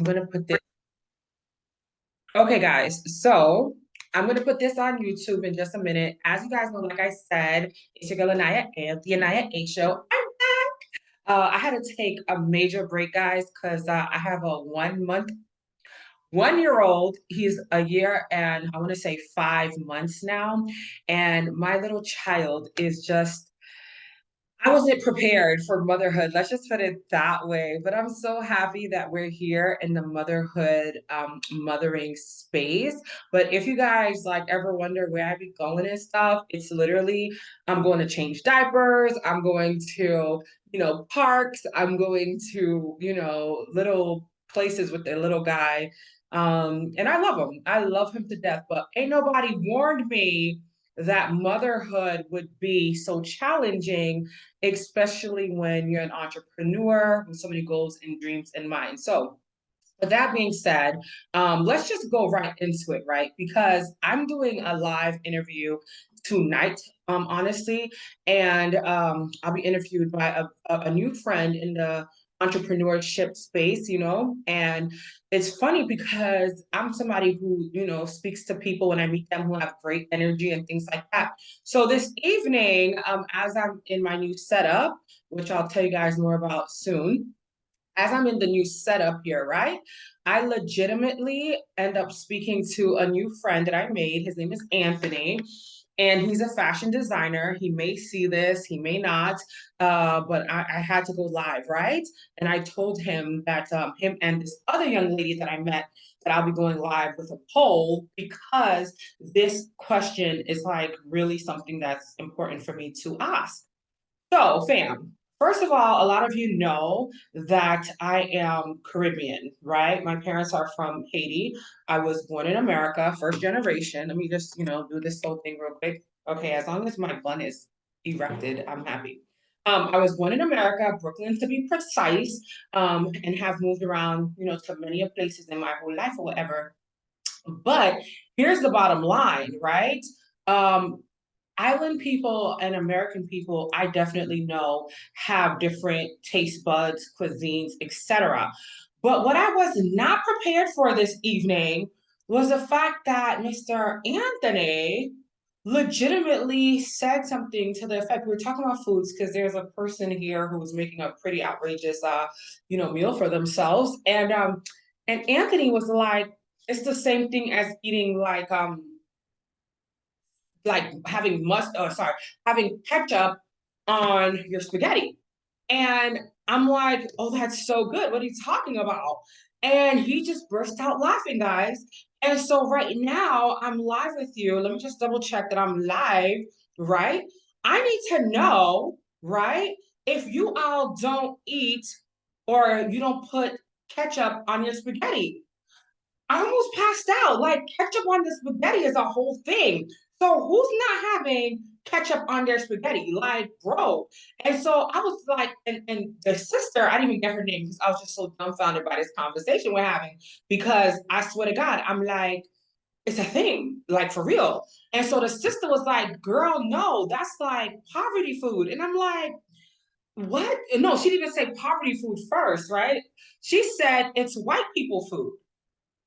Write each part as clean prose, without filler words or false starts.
I'm gonna put this. Okay, guys. So I'm gonna put this on YouTube in just a minute. As you guys know, like I said, it's your girl Anaya and the Anaya A Show. I'm back. I had to take a major break, guys, because I have a 1 month, 1 year old. He's a year and I want to say 5 months now, and my little child is just I wasn't prepared for motherhood. Let's just put it that way. But I'm so happy that we're here in the motherhood, mothering space. But if you guys like ever wonder where I be going and stuff, it's literally I'm going to change diapers. I'm going to, parks. I'm going to, little places with the little guy. And I love him. I love him to death. But ain't nobody warned me that motherhood would be so challenging, especially when you're an entrepreneur with so many goals and dreams in mind. So, with that being said, let's just go right into it, right? Because I'm doing a live interview tonight, honestly, and I'll be interviewed by a new friend in the entrepreneurship space, and it's funny because I'm somebody who, speaks to people when I meet them who have great energy and things like that. So this evening, as I'm in my new setup, which I'll tell you guys more about soon, as I'm in the new setup here, right? I legitimately end up speaking to a new friend that I made. His name is Anthony, and he's a fashion designer. He may see this, he may not, but I had to go live, right? And I told him that him and this other young lady that I met, that I'll be going live with a poll because this question is like really something that's important for me to ask. So, fam, first of all, a lot of you know that I am Caribbean, right? My parents are from Haiti. I was born in America, first generation. Let me just, do this whole thing real quick. Okay, as long as my bun is erected, I'm happy. I was born in America, Brooklyn to be precise, and have moved around, to many of places in my whole life or whatever. But here's the bottom line, right? Um, Island people and American people, I definitely know, have different taste buds, cuisines, etc. But what I was not prepared for this evening was the fact that Mr. Anthony legitimately said something to the effect we were talking about foods because there's a person here who was making a pretty outrageous meal for themselves, and Anthony was like, it's the same thing as eating like having having ketchup on your spaghetti. And I'm like, oh, that's so good. What are you talking about? And he just burst out laughing, guys. And so right now I'm live with you. Let me just double check that I'm live, right? I need to know, right? If you all don't eat or you don't put ketchup on your spaghetti. I almost passed out. Like ketchup on the spaghetti is a whole thing. So who's not having ketchup on their spaghetti? Like, bro. And so I was like, and the sister, I didn't even get her name because I was just so dumbfounded by this conversation we're having. Because I swear to God, I'm like, it's a thing, like for real. And so the sister was like, girl, no, that's like poverty food. And I'm like, what? No, she didn't even say poverty food first, right? She said it's white people food.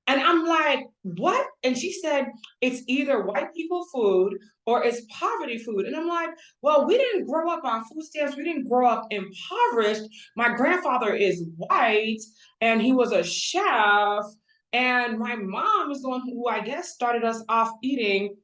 And I'm like, what? And she said, it's either white people food or it's poverty food. And I'm like, well, we didn't grow up on food stamps. We didn't grow up impoverished. My grandfather is white and he was a chef. And my mom is the one who I guess started us off eating,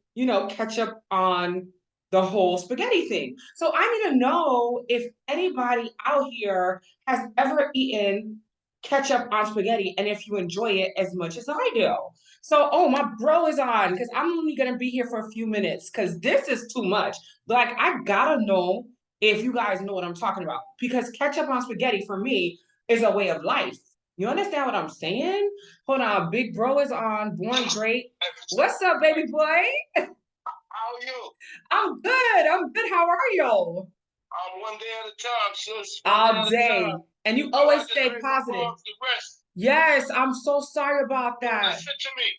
ketchup on the whole spaghetti thing. So I need to know if anybody out here has ever eaten ketchup on spaghetti and if you enjoy it as much as I do. So, oh, my bro is on because I'm only going to be here for a few minutes because this is too much. Like, I gotta know if you guys know what I'm talking about because ketchup on spaghetti for me is a way of life. You understand what I'm saying? Hold on, big bro is on, born great. What's up, baby boy? How are you? I'm good. I'm good. How are you? I'm one day at a time, sis. One day All at a day. time. And you All always right, just stay lay my positive. arms to rest. Yes, I'm so sorry about Yo, that. listen to me.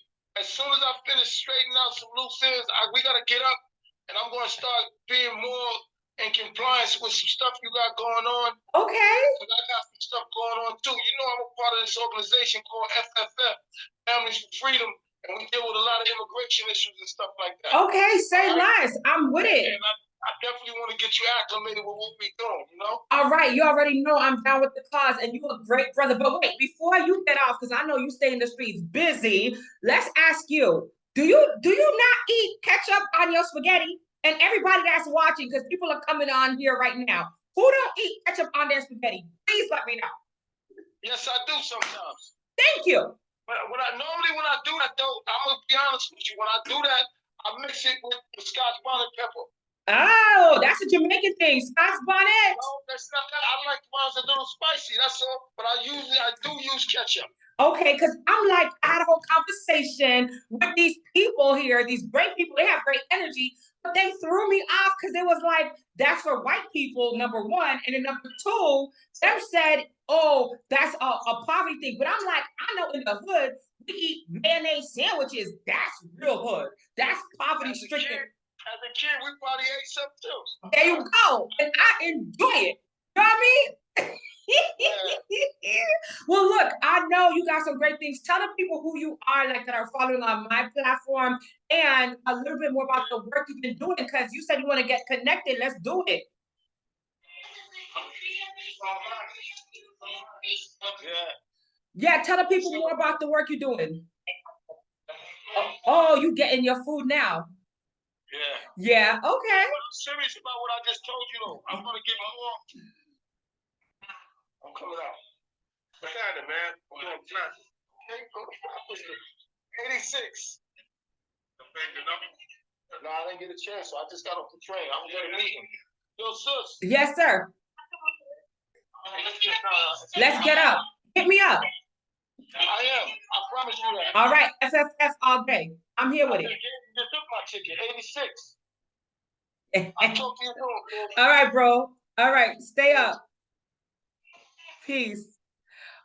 As soon as I finish straightening out some loose ends, we gotta get up, and I'm gonna start being more in compliance with some stuff you got going on. Okay. Because I got some stuff going on too. You know, I'm a part of this organization called FFF, Families for Freedom, and we deal with a lot of immigration issues and stuff like that. Okay, say less. I'm with it. And I definitely want to get you acclimated with what we're doing, you know? All right, you already know I'm down with the cause, and you're a great brother. But wait, before you get off, because I know you stay in the streets busy, let's ask you, do you not eat ketchup on your spaghetti? And everybody that's watching, because people are coming on here right now, who don't eat ketchup on their spaghetti? Please let me know. Yes, I do sometimes. Thank you. But when I do that though, I'm gonna be honest with you. When I do that, I mix it with Scotch bonnet pepper. Oh, that's a Jamaican thing. Scotch bonnet. No, that's not that. I like mine's a little spicy. That's all. But I do use ketchup. Okay, because I'm like, I had a whole conversation with these people here, these great people. They have great energy, but they threw me off because it was like, that's for white people, number one. And then number two, them said, oh, that's a poverty thing. But I'm like, I know in the hood, we eat mayonnaise sandwiches. That's real hood. That's poverty stricken. As a kid, we probably ate some too. There you go. And I enjoy it. You know what I mean? Well, look, I know you got some great things. Tell the people who you are, like that are following on my platform, and a little bit more about the work you've been doing, because you said you want to get connected. Let's do it. Yeah, tell the people more about the work you're doing. Oh, you getting your food now? Yeah, okay. I'm serious about what I just told you, though. I'm gonna get more. I'm coming out. Behind it, man. Okay, 86. No, I didn't get a chance, so I just got off the train. I'm gonna meet him. Yo, sis. Yes, sir. Let's get up. Hit me up. I am. I promise you that. All right, FFF all day. I'm here with it. You just took my ticket, 86. I'll talk to you soon. All right, bro. All right, stay up. Peace.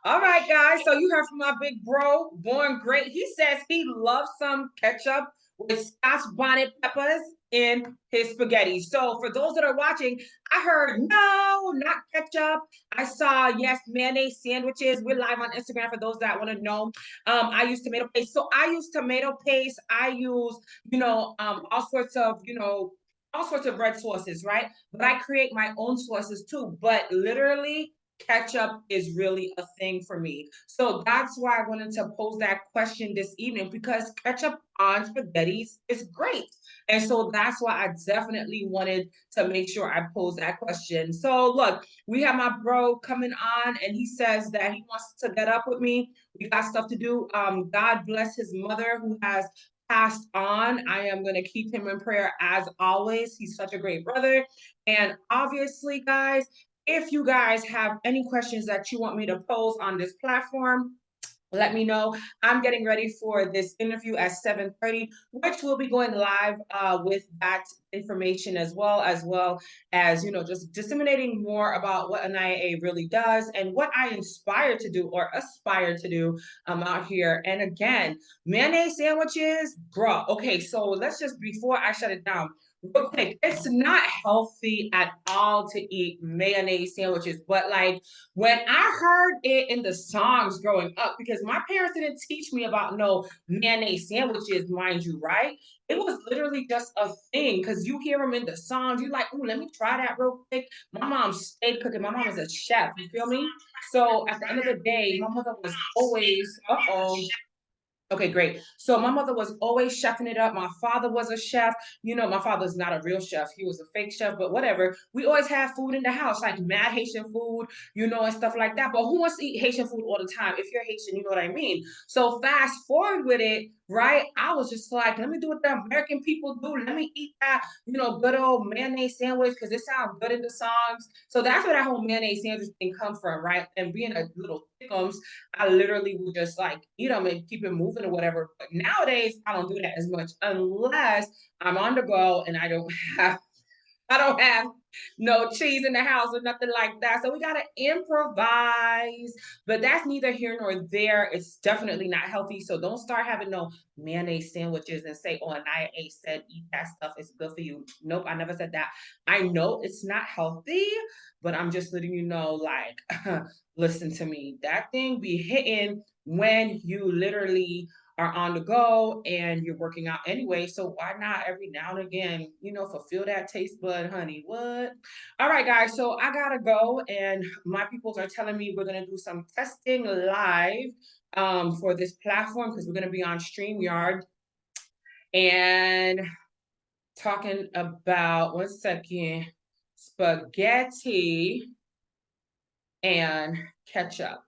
All right, guys. So you heard from my big bro, Born Great. He says he loves some ketchup with Scotch bonnet peppers in his spaghetti. So for those that are watching, I heard no, not ketchup. I saw yes, mayonnaise sandwiches. We're live on Instagram for those that want to know. I use tomato paste. So I use tomato paste. I use, all sorts of, all sorts of red sauces, right? But I create my own sauces too. But literally, ketchup is really a thing for me. So that's why I wanted to pose that question this evening, because ketchup on spaghettis is great. And so that's why I definitely wanted to make sure I pose that question. So look, we have my bro coming on, and he says that he wants to get up with me. We got stuff to do. God bless his mother who has passed on. I am going to keep him in prayer as always. He's such a great brother. And obviously, guys, if you guys have any questions that you want me to pose on this platform, let me know. I'm getting ready for this interview at 7:30, which will be going live with that information as well as just disseminating more about what Anaya A really does and what I inspire to do or aspire to do out here. And again, mayonnaise sandwiches, bro. Okay, so let's just, before I shut it down, real quick, it's not healthy at all to eat mayonnaise sandwiches, but like when I heard it in the songs growing up, because my parents didn't teach me about no mayonnaise sandwiches, mind you, right? It was literally just a thing because you hear them in the songs. You're like, oh, let me try that real quick. My mom stayed cooking. My mom was a chef. You feel me? So at the end of the day, my mother was always, okay, great. So my mother was always chefing it up. My father was a chef. My father's not a real chef. He was a fake chef, but whatever. We always have food in the house, like mad Haitian food, and stuff like that. But who wants to eat Haitian food all the time? If you're Haitian, you know what I mean. So fast forward with it, right? I was just like, let me do what the American people do. Let me eat that, good old mayonnaise sandwich because it sounds good in the songs. So that's where that whole mayonnaise sandwich thing come from, right? And being a little thickums, I literally would just like eat them and keep it moving or whatever. But nowadays, I don't do that as much unless I'm on the go and I don't have I don't have no cheese in the house or nothing like that. So we gotta improvise. But that's neither here nor there. It's definitely not healthy. So don't start having no mayonnaise sandwiches and say, oh, Anaya A said eat that stuff. It's good for you. Nope, I never said that. I know it's not healthy, but I'm just letting you know, like, listen to me. That thing be hitting when you literally are on the go and you're working out anyway. So why not every now and again, fulfill that taste bud, honey? What? All right, guys. So I gotta go, and my peoples are telling me we're gonna do some testing live for this platform because we're gonna be on StreamYard and talking about 1 second spaghetti and ketchup.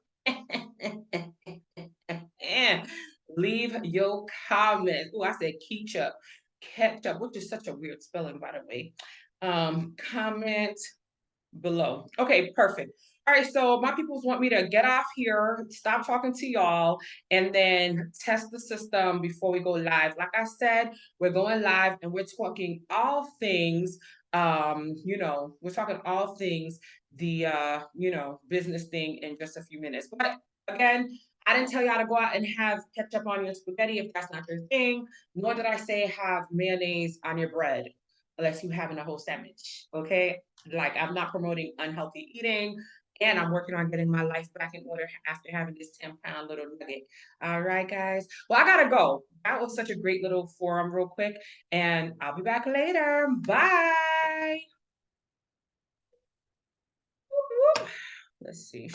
And leave your comments. Oh, I said ketchup, which is such a weird spelling, by the way. Comment below. Okay, perfect. All right, so my peoples want me to get off here, stop talking to y'all, and then test the system before we go live. Like I said, we're going live and we're talking all things, we're talking all things the business thing in just a few minutes. But again, I didn't tell y'all to go out and have ketchup on your spaghetti if that's not your thing, nor did I say have mayonnaise on your bread unless you're having a whole sandwich. Okay. Like, I'm not promoting unhealthy eating, and I'm working on getting my life back in order after having this 10-pound little nugget. All right, guys. Well, I gotta go. That was such a great little forum, real quick, and I'll be back later. Bye. Let's see.